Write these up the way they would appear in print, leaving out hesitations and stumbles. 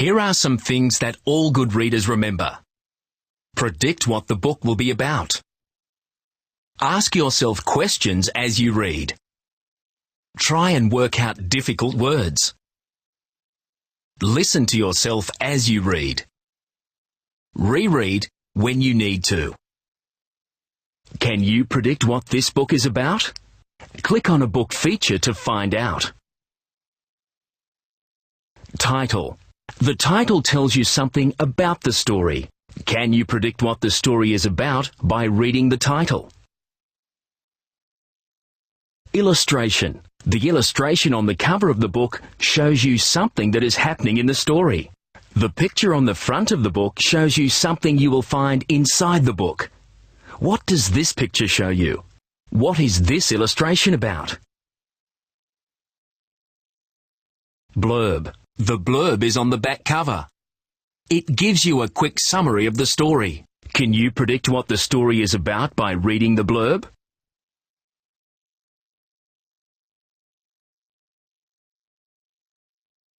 Here are some things that all good readers remember. Predict what the book will be about. Ask yourself questions as you read. Try and work out difficult words. Listen to yourself as you read. Reread when you need to. Can you predict what this book is about? Click on a book feature to find out. Title. The title tells you something about the story. Can you predict what the story is about by reading the title? Illustration. The illustration on the cover of the book shows you something that is happening in the story. The picture on the front of the book shows you something you will find inside the book. What does this picture show you? What is this illustration about? Blurb. The blurb is on the back cover. It gives you a quick summary of the story. Can you predict what the story is about by reading the blurb?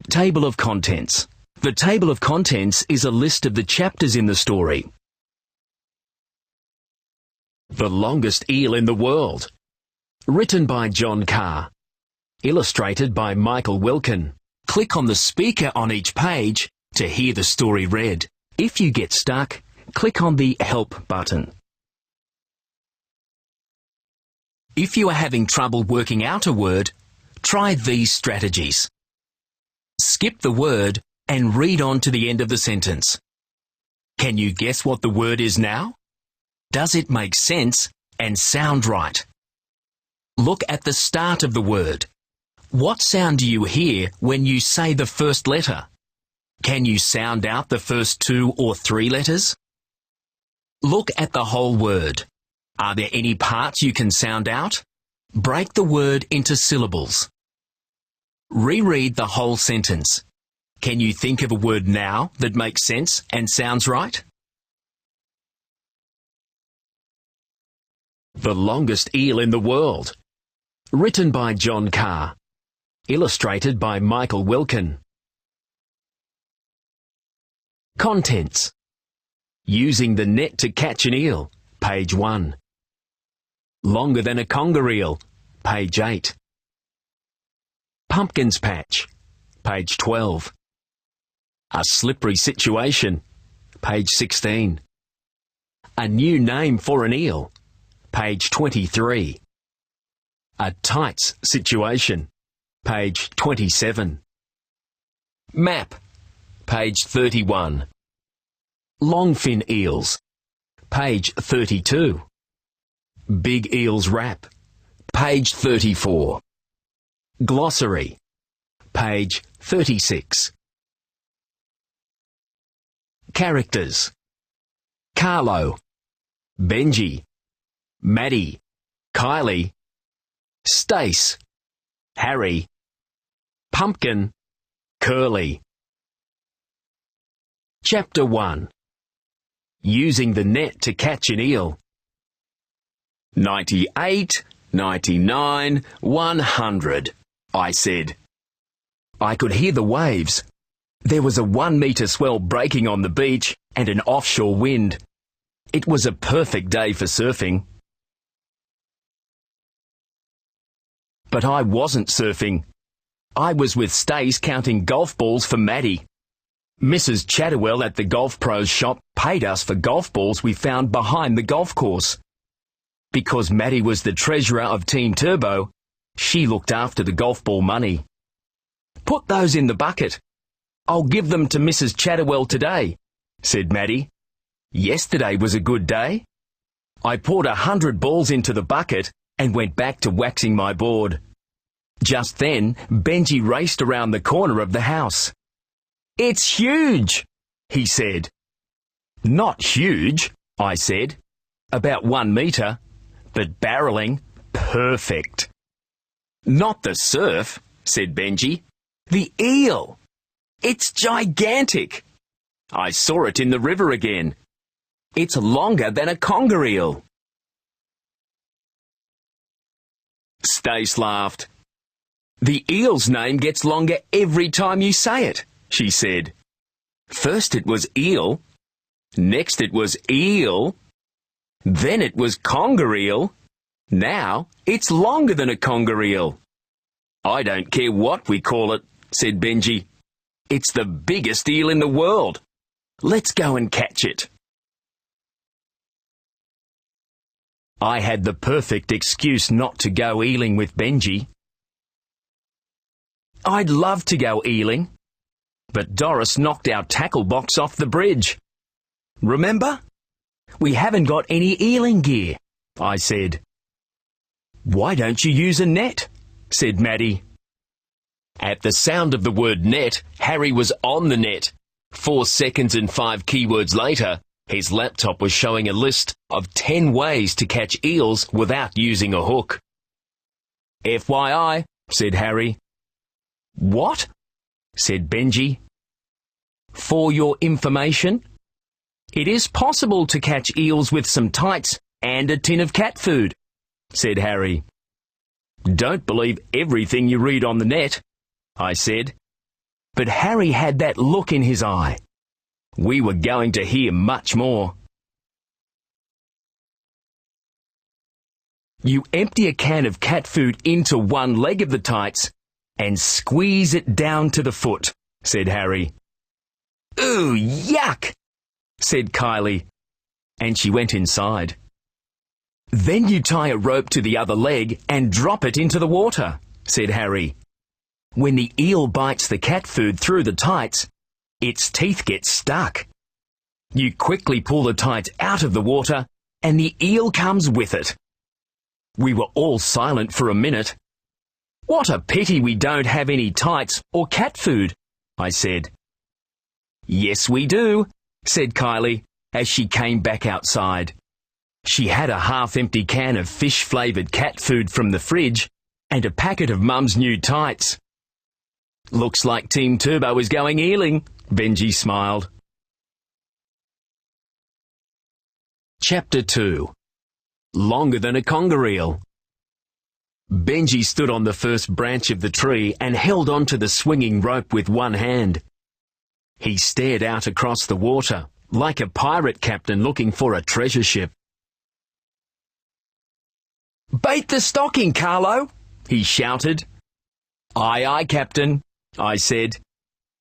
Table of contents. The table of contents is a list of the chapters in the story. The Longest Eel in the World. Written by John Carr. Illustrated by Michael Wilkin. Click on the speaker on each page to hear the story read. If you get stuck, click on the Help button. If you are having trouble working out a word, try these strategies. Skip the word and read on to the end of the sentence. Can you guess what the word is now? Does it make sense and sound right? Look at the start of the word. What sound do you hear when you say the first letter? Can you sound out the first 2 or 3 letters? Look at the whole word. Are there any parts you can sound out? Break the word into syllables. Reread the whole sentence. Can you think of a word now that makes sense and sounds right? The Longest Eel in the World. Written by John Carr. Illustrated by Michael Wilkin. Contents. Using the net to catch an eel, page 1. Longer than a conger eel, page 8. Pumpkin's patch, page 12. A slippery situation, page 16. A new name for an eel, page 23. A tights situation, page 27. Map, page 31. Longfin eels, page 32. Big eels wrap, page 34. Glossary, page 36. Characters. Carlo, Benji, Maddie, Kylie, Stace, Harry, Pumpkin, Curly. Chapter 1. Using the net to catch an eel. 98, 99, 100, I said. I could hear the waves. There was a 1-metre swell breaking on the beach and an offshore wind. It was a perfect day for surfing. But I wasn't surfing. I was with Stace counting golf balls for Maddie. Mrs. Chatterwell at the Golf Pros shop paid us for golf balls we found behind the golf course. Because Maddie was the treasurer of Team Turbo, she looked after the golf ball money. Put those in the bucket. I'll give them to Mrs. Chatterwell today, said Maddie. Yesterday was a good day. I poured 100 balls into the bucket and went back to waxing my board. Just then, Benji raced around the corner of the house. It's huge, he said. Not huge, I said. About 1 metre, but barrelling perfect. Not the surf, said Benji. The eel. It's gigantic. I saw it in the river again. It's longer than a conger eel. Stace laughed. The eel's name gets longer every time you say it, she said. First it was eel, next it was eel, then it was conger eel, now it's longer than a conger eel. I don't care what we call it, said Benji. It's the biggest eel in the world. Let's go and catch it. I had the perfect excuse not to go eeling with Benji. I'd love to go eeling, but Doris knocked our tackle box off the bridge. Remember? We haven't got any eeling gear, I said. Why don't you use a net? Said Maddie. At the sound of the word net, Harry was on the net. 4 seconds and 5 keywords later, his laptop was showing a list of 10 ways to catch eels without using a hook. FYI, said Harry. What? Said Benji. For your information, it is possible to catch eels with some tights and a tin of cat food, said Harry. Don't believe everything you read on the net, I said. But Harry had that look in his eye. We were going to hear much more. You empty a can of cat food into one leg of the tights and squeeze it down to the foot, said Harry. Ooh, yuck, said Kylie, and she went inside. Then you tie a rope to the other leg and drop it into the water, said Harry. When the eel bites the cat food through the tights, its teeth get stuck. You quickly pull the tights out of the water and the eel comes with it. We were all silent for a minute. What a pity we don't have any tights or cat food, I said. Yes, we do, said Kylie as she came back outside. She had a half-empty can of fish-flavoured cat food from the fridge and a packet of Mum's new tights. Looks like Team Turbo is going eeling, Benji smiled. Chapter 2. Longer than a conger eel. Benji stood on the first branch of the tree and held onto the swinging rope with one hand. He stared out across the water, like a pirate captain looking for a treasure ship. Bait the stocking, Carlo, he shouted. Aye, aye, Captain, I said.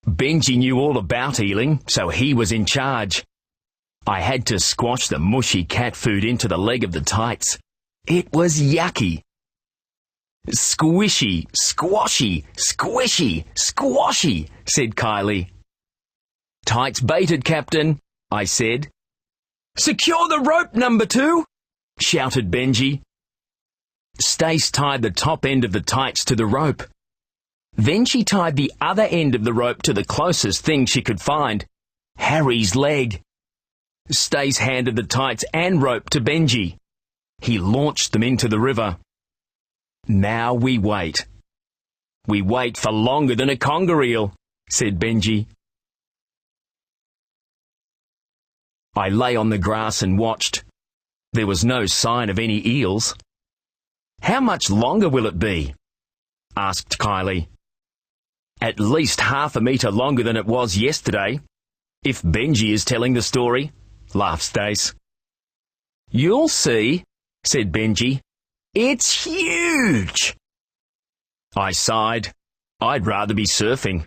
Benji knew all about eeling, so he was in charge. I had to squash the mushy cat food into the leg of the tights. It was yucky. Squishy, squashy, squishy, squashy, said Kylie. Tights baited, Captain, I said. Secure the rope, number 2, shouted Benji. Stace tied the top end of the tights to the rope. Then she tied the other end of the rope to the closest thing she could find, Harry's leg. Stace handed the tights and rope to Benji. He launched them into the river. Now we wait. We wait for longer than a conger eel, said Benji. I lay on the grass and watched. There was no sign of any eels. How much longer will it be? Asked Kylie. At least half a metre longer than it was yesterday, if Benji is telling the story, laughed Stace. You'll see, said Benji. It's huge. I sighed. I'd rather be surfing.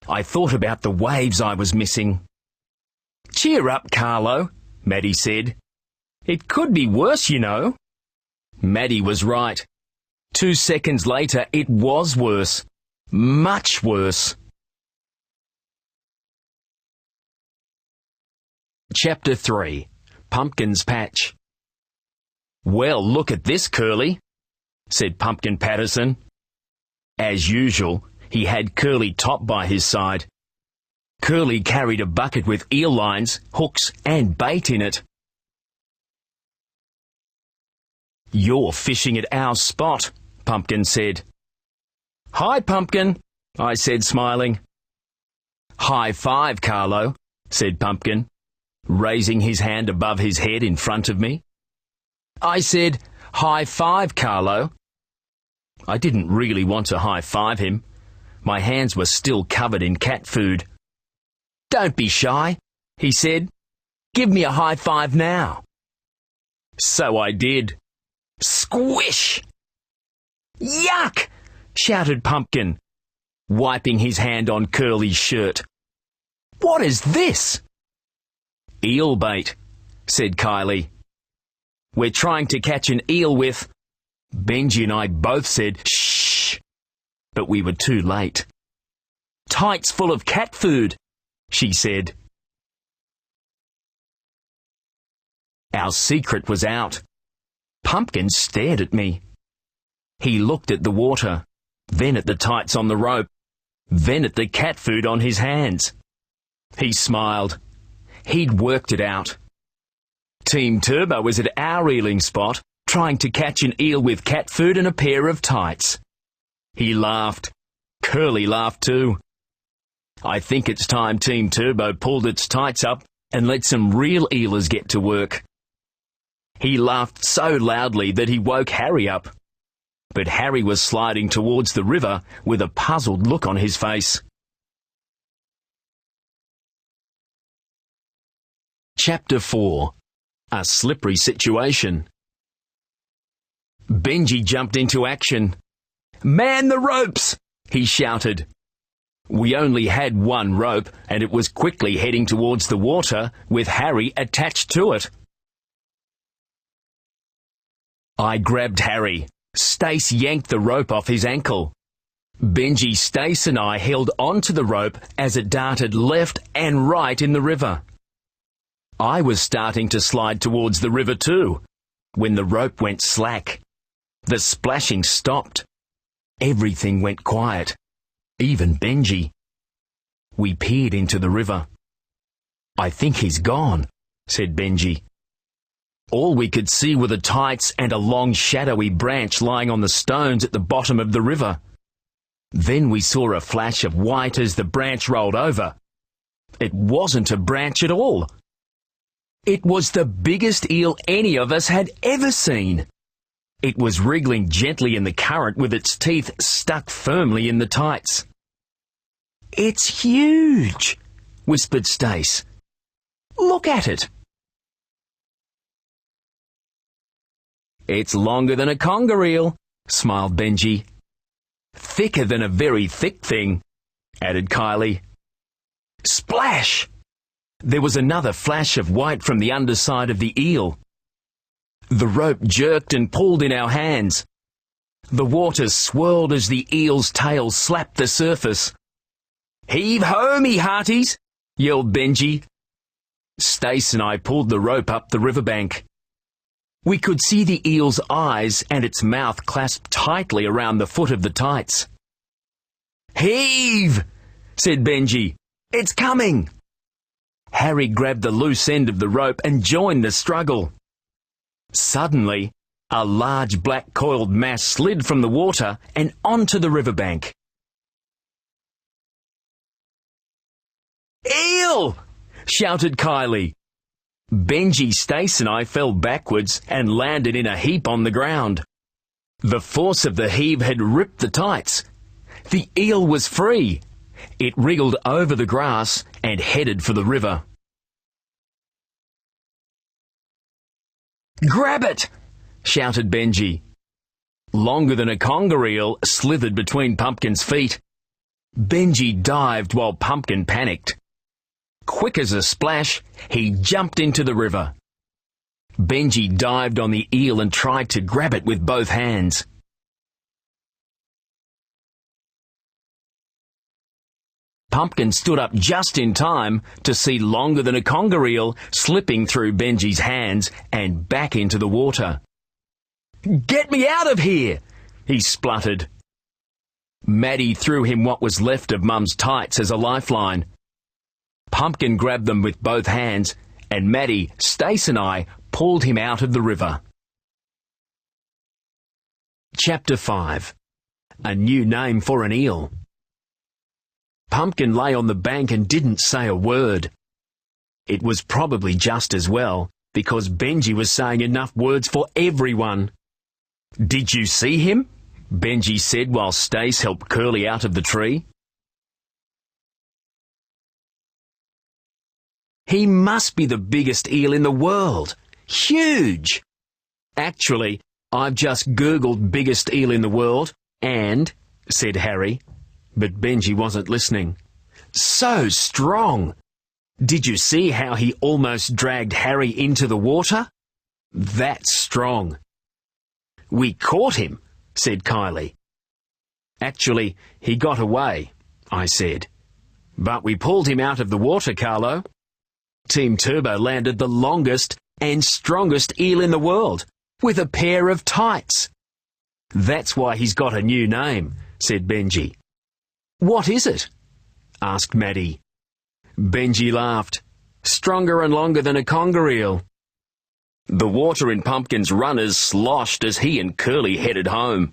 I thought about the waves I was missing. Cheer up, Carlo, Maddie said. It could be worse, you know. Maddie was right. 2 seconds later, it was worse. Much worse. Chapter 3. Pumpkin's Patch. Well, look at this, Curly, said Pumpkin Patterson. As usual, he had Curly Top by his side. Curly carried a bucket with eel lines, hooks and bait in it. You're fishing at our spot, Pumpkin said. Hi, Pumpkin, I said, smiling. High five, Carlo, said Pumpkin, raising his hand above his head in front of me. I said, high five, Carlo. I didn't really want to high five him. My hands were still covered in cat food. "Don't be shy," he said. "Give me a high five now." So I did. Squish! "Yuck!" shouted Pumpkin, wiping his hand on Curly's shirt. "What is this?" "Eel bait," said Kylie. "We're trying to catch an eel with—" Benji and I both said, "Shh!" but we were too late. "Tights full of cat food," she said. Our secret was out. Pumpkin stared at me. He looked at the water, then at the tights on the rope, then at the cat food on his hands. He smiled. He'd worked it out. Team Turbo was at our eeling spot, trying to catch an eel with cat food and a pair of tights. He laughed. Curly laughed too. I think it's time Team Turbo pulled its tights up and let some real eelers get to work. He laughed so loudly that he woke Harry up. But Harry was sliding towards the river with a puzzled look on his face. Chapter 4. A Slippery Situation. Benji jumped into action. "Man the ropes!" he shouted. We only had one rope, and it was quickly heading towards the water with Harry attached to it. I grabbed Harry. Stace yanked the rope off his ankle. Benji, Stace and I held onto the rope as it darted left and right in the river. I was starting to slide towards the river too, when the rope went slack. The splashing stopped. Everything went quiet, even Benji. We peered into the river. "I think he's gone," said Benji. All we could see were the tights and a long shadowy branch lying on the stones at the bottom of the river. Then we saw a flash of white as the branch rolled over. It wasn't a branch at all. It was the biggest eel any of us had ever seen. It was wriggling gently in the current with its teeth stuck firmly in the tights. "It's huge," whispered Stace. "Look at it." "It's longer than a conger eel," smiled Benji. "Thicker than a very thick thing," added Kylie. Splash! There was another flash of white from the underside of the eel. The rope jerked and pulled in our hands. The water swirled as the eel's tail slapped the surface. "Heave ho, me hearties!" yelled Benji. Stace and I pulled the rope up the riverbank. We could see the eel's eyes and its mouth clasped tightly around the foot of the tights. "Heave!" said Benji. "It's coming!" Harry grabbed the loose end of the rope and joined the struggle. Suddenly, a large black coiled mass slid from the water and onto the riverbank. "Eel!" shouted Kylie. Benji, Stace and I fell backwards and landed in a heap on the ground. The force of the heave had ripped the tights. The eel was free. It wriggled over the grass and headed for the river. "Grab it!" shouted Benji. Longer than a conger eel slithered between Pumpkin's feet. Benji dived while Pumpkin panicked. Quick as a splash, he jumped into the river. Benji dived on the eel and tried to grab it with both hands. Pumpkin stood up just in time to see Longer than a conger eel slipping through Benji's hands and back into the water. "Get me out of here!" he spluttered. Maddie threw him what was left of Mum's tights as a lifeline. Pumpkin grabbed them with both hands, and Maddie, Stace and I pulled him out of the river. Chapter 5. A New Name for an Eel. Pumpkin lay on the bank and didn't say a word. It was probably just as well, because Benji was saying enough words for everyone. "Did you see him?" Benji said while Stace helped Curly out of the tree. He must be the biggest eel in the world. Huge! Actually, I've just Googled biggest eel in the world and, said Harry, but Benji wasn't listening. So strong! Did you see how he almost dragged Harry into the water? That's strong. We caught him, said Kylie. Actually, he got away, I said. But we pulled him out of the water, Carlo. Team Turbo landed the longest and strongest eel in the world, with a pair of tights. That's why he's got a new name, said Benji. What is it? Asked Maddie. Benji laughed. Stronger and longer than a conger eel. The water in Pumpkin's runners sloshed as he and Curly headed home.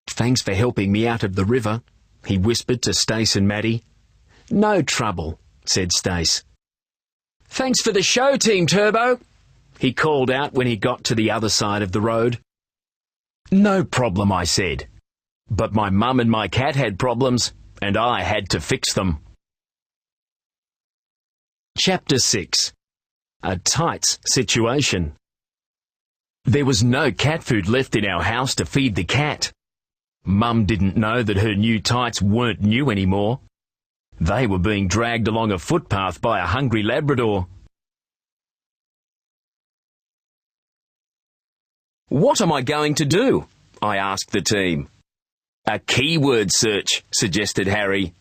Thanks for helping me out of the river, he whispered to Stace and Maddie. No trouble, said Stace. Thanks for the show, Team Turbo, he called out when he got to the other side of the road. No problem, I said. But my mum and my cat had problems, and I had to fix them. Chapter 6. A Tights Situation. There was no cat food left in our house to feed the cat. Mum didn't know that her new tights weren't new anymore. They were being dragged along a footpath by a hungry Labrador. What am I going to do? I asked the team. A keyword search, suggested Harry.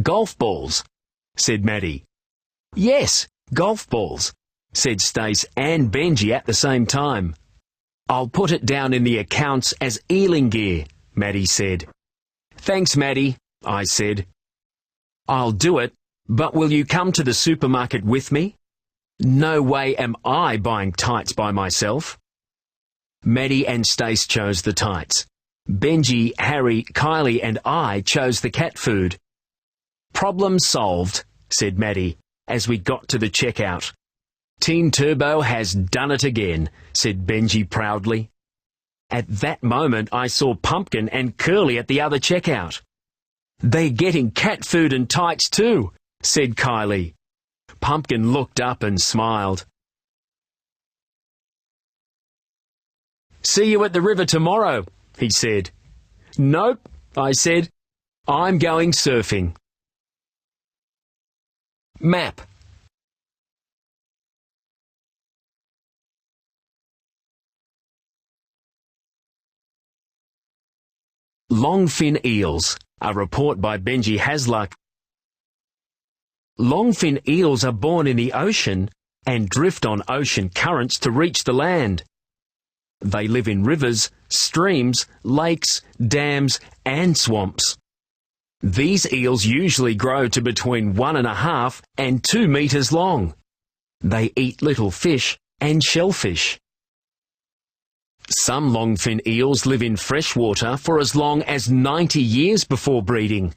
Golf balls, said Maddie. Yes, golf balls, said Stace and Benji at the same time. I'll put it down in the accounts as eeling gear, Maddie said. Thanks, Maddie, I said. I'll do it, but will you come to the supermarket with me? No way am I buying tights by myself. Maddie and Stace chose the tights. Benji, Harry, Kylie and I chose the cat food. Problem solved, said Maddie, as we got to the checkout. Team Turbo has done it again, said Benji proudly. At that moment I saw Pumpkin and Curly at the other checkout. They're getting cat food and tights too, said Kylie. Pumpkin looked up and smiled. See you at the river tomorrow, he said. Nope, I said. I'm going surfing. Map. Longfin eels, a report by Benji Hasluck. Longfin eels are born in the ocean and drift on ocean currents to reach the land. They live in rivers, streams, lakes, dams and swamps. These eels usually grow to between 1.5 and 2 meters long. They eat little fish and shellfish. Some longfin eels live in freshwater for as long as 90 years before breeding.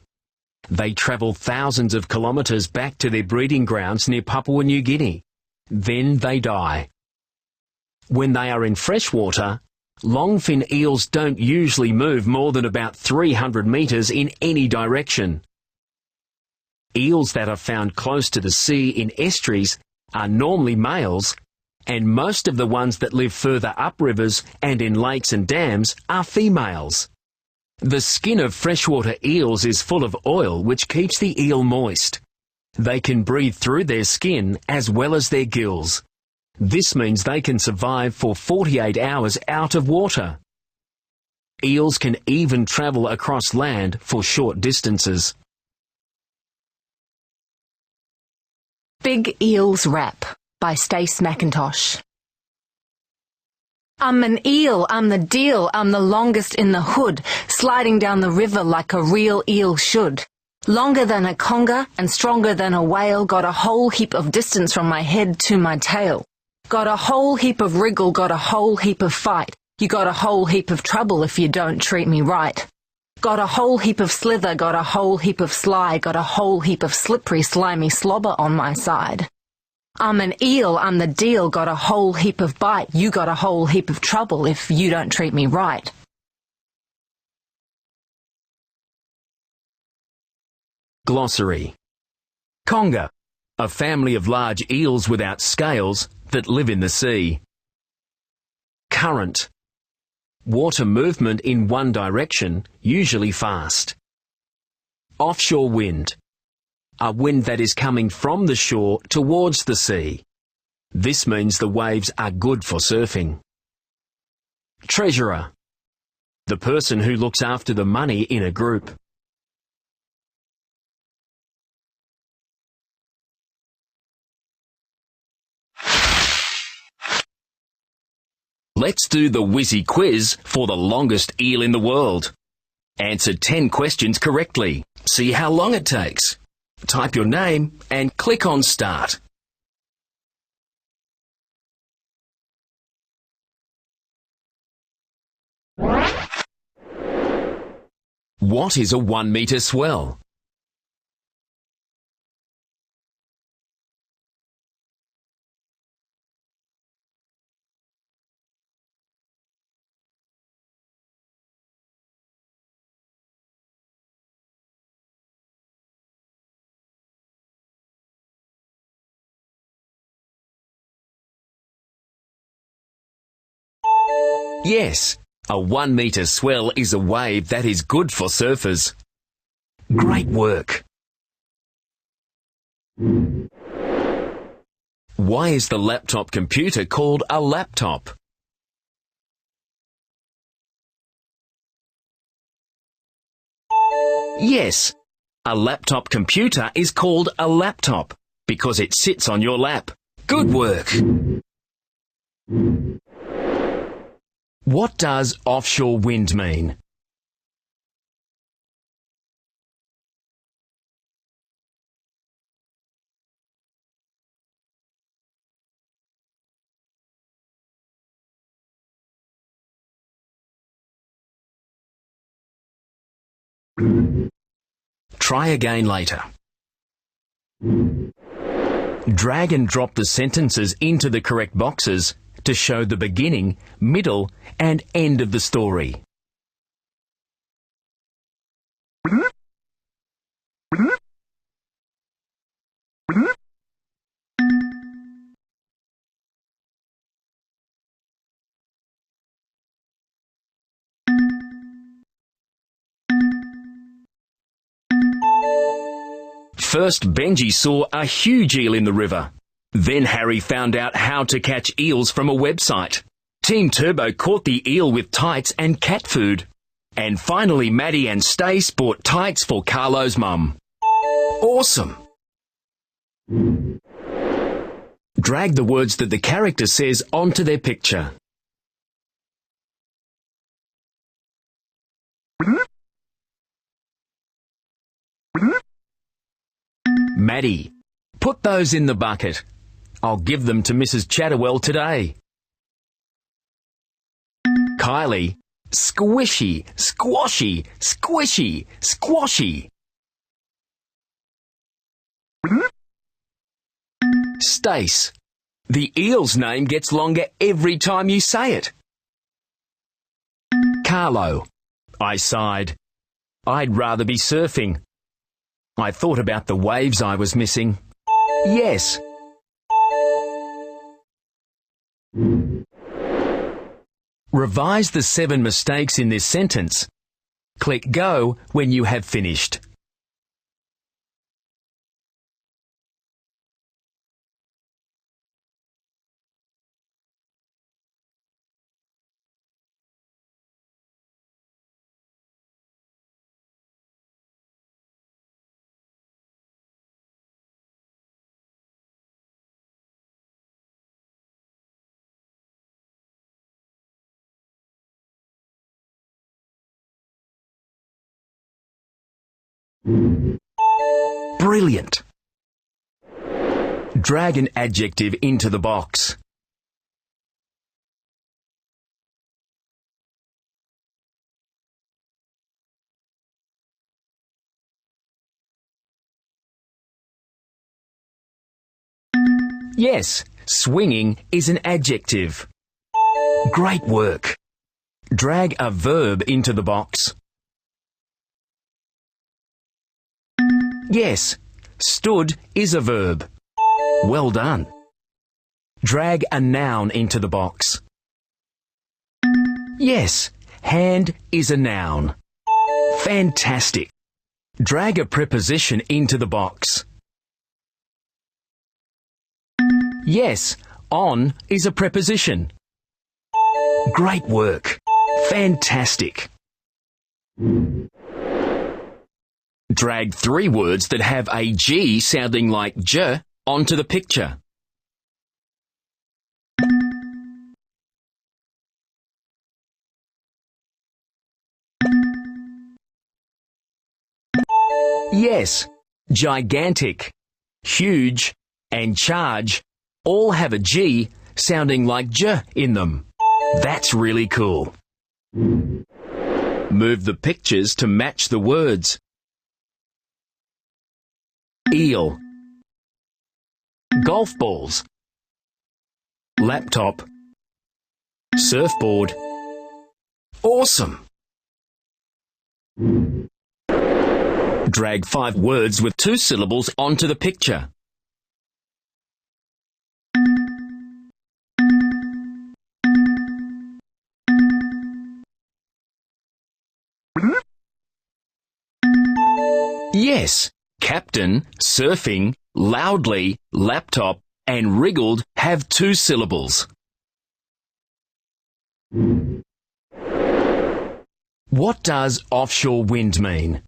They travel thousands of kilometres back to their breeding grounds near Papua New Guinea. Then they die. When they are in freshwater, longfin eels don't usually move more than about 300 metres in any direction. Eels that are found close to the sea in estuaries are normally males, and most of the ones that live further up rivers and in lakes and dams are females. The skin of freshwater eels is full of oil which keeps the eel moist. They can breathe through their skin as well as their gills. This means they can survive for 48 hours out of water. Eels can even travel across land for short distances. Big Eel's Rap by Stace McIntosh. I'm an eel, I'm the deal, I'm the longest in the hood, sliding down the river like a real eel should. Longer than a conger and stronger than a whale, got a whole heap of distance from my head to my tail. Got a whole heap of wriggle, got a whole heap of fight. You got a whole heap of trouble if you don't treat me right. Got a whole heap of slither, got a whole heap of sly, got a whole heap of slippery, slimy slobber on my side. I'm an eel, I'm the deal, got a whole heap of bite. You got a whole heap of trouble if you don't treat me right. Glossary. Conger, a family of large eels without scales that live in the sea. Current, water movement in one direction, usually fast. Offshore wind, a wind that is coming from the shore towards the sea. This means the waves are good for surfing. Treasurer, the person who looks after the money in a group. Let's do the Whizzy quiz for the longest eel in the world. Answer 10 questions correctly. See how long it takes. Type your name and click on Start. What is a 1 metre swell? Yes, a 1 metre swell is a wave that is good for surfers. Great work! Why is the laptop computer called a laptop? Yes, a laptop computer is called a laptop because it sits on your lap. Good work! What does offshore wind mean? Try again later. Drag and drop the sentences into the correct boxes to show the beginning, middle, and end of the story. First, Benji saw a huge eel in the river. Then Harry found out how to catch eels from a website. Team Turbo caught the eel with tights and cat food. And finally, Maddie and Stace bought tights for Carlo's mum. Awesome! Drag the words that the character says onto their picture. Maddie, put those in the bucket. I'll give them to Mrs. Chatterwell today. Kylie, squishy, squashy, squishy, squashy. Stace, the eel's name gets longer every time you say it. Carlo, I sighed. I'd rather be surfing. I thought about the waves I was missing. Yes. Revise the 7 mistakes in this sentence. Click Go when you have finished. Brilliant! Drag an adjective into the box. Yes, swinging is an adjective. Great work! Drag a verb into the box. Yes, stood is a verb. Well done. Drag a noun into the box. Yes, hand is a noun. Fantastic. Drag a preposition into the box. Yes, on is a preposition. Great work. Fantastic. Drag 3 words that have a G sounding like J onto the picture. Yes, gigantic, huge, and charge all have a G sounding like J in them. That's really cool. Move the pictures to match the words. Eel, golf balls, laptop, surfboard. Awesome! Drag 5 words with 2 syllables onto the picture. Yes, captain, surfing, loudly, laptop, and wriggled have 2 syllables. What does offshore wind mean?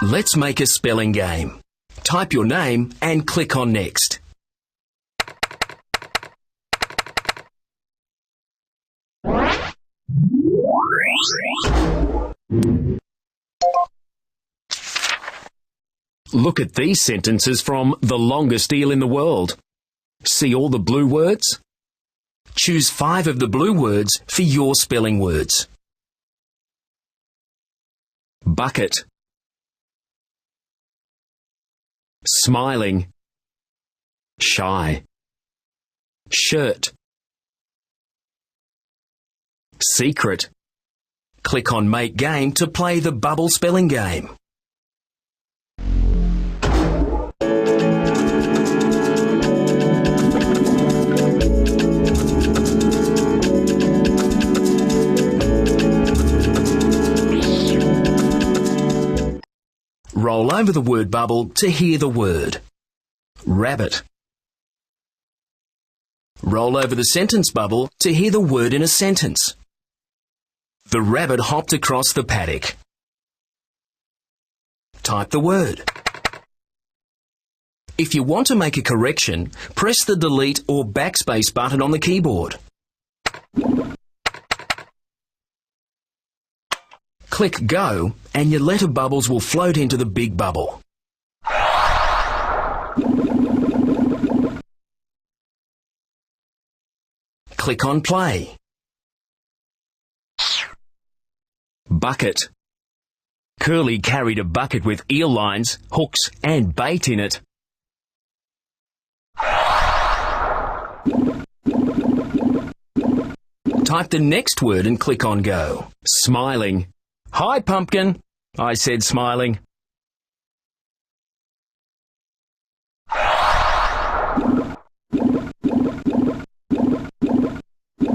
Let's make a spelling game. Type your name and click on Next. Look at these sentences from The Longest Eel in the World. See all the blue words? Choose 5 of the blue words for your spelling words. Bucket, smiling, shy, shirt, secret. Click on Make Game to play the bubble spelling game. Roll over the word bubble to hear the word. Rabbit. Roll over the sentence bubble to hear the word in a sentence. The rabbit hopped across the paddock. Type the word. If you want to make a correction, press the delete or backspace button on the keyboard. Click Go and your letter bubbles will float into the big bubble. Click on Play. Bucket. Curly carried a bucket with eel lines, hooks and bait in it. Type the next word and click on Go. Smiling. Hi, Pumpkin, I said, smiling.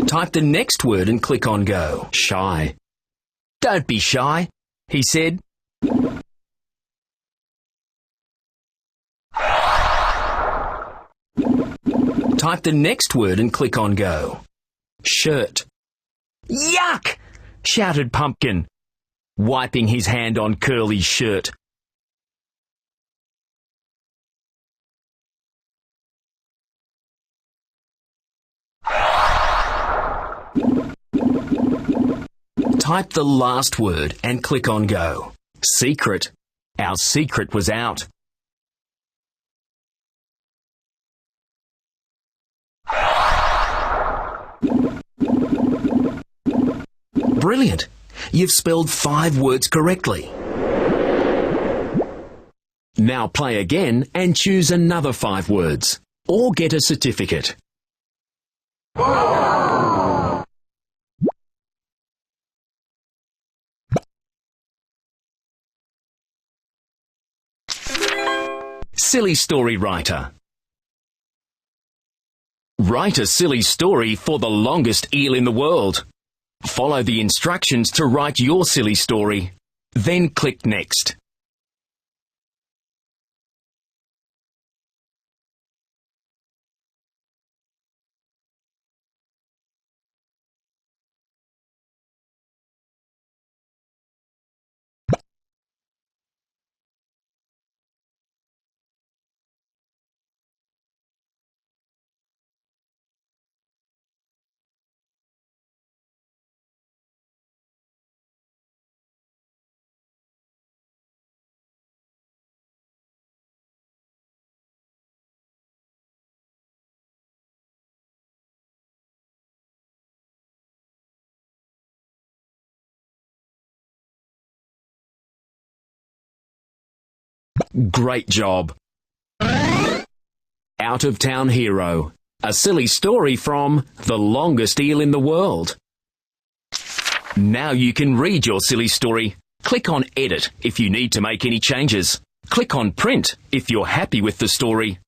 Type the next word and click on Go. Shy. Don't be shy, he said. Type the next word and click on Go. Shirt. Yuck! Shouted Pumpkin, wiping his hand on Curly's shirt. Type the last word and click on Go. Secret. Our secret was out. Brilliant! You've spelled 5 words correctly. Now play again and choose another 5 words, or get a certificate. Silly story writer. Write a silly story for the longest eel in the world. Follow the instructions to write your silly story. Then click Next. Great job! Out-of-town hero. A silly story from The Longest Eel in the World. Now you can read your silly story. Click on Edit if you need to make any changes. Click on Print if you're happy with the story.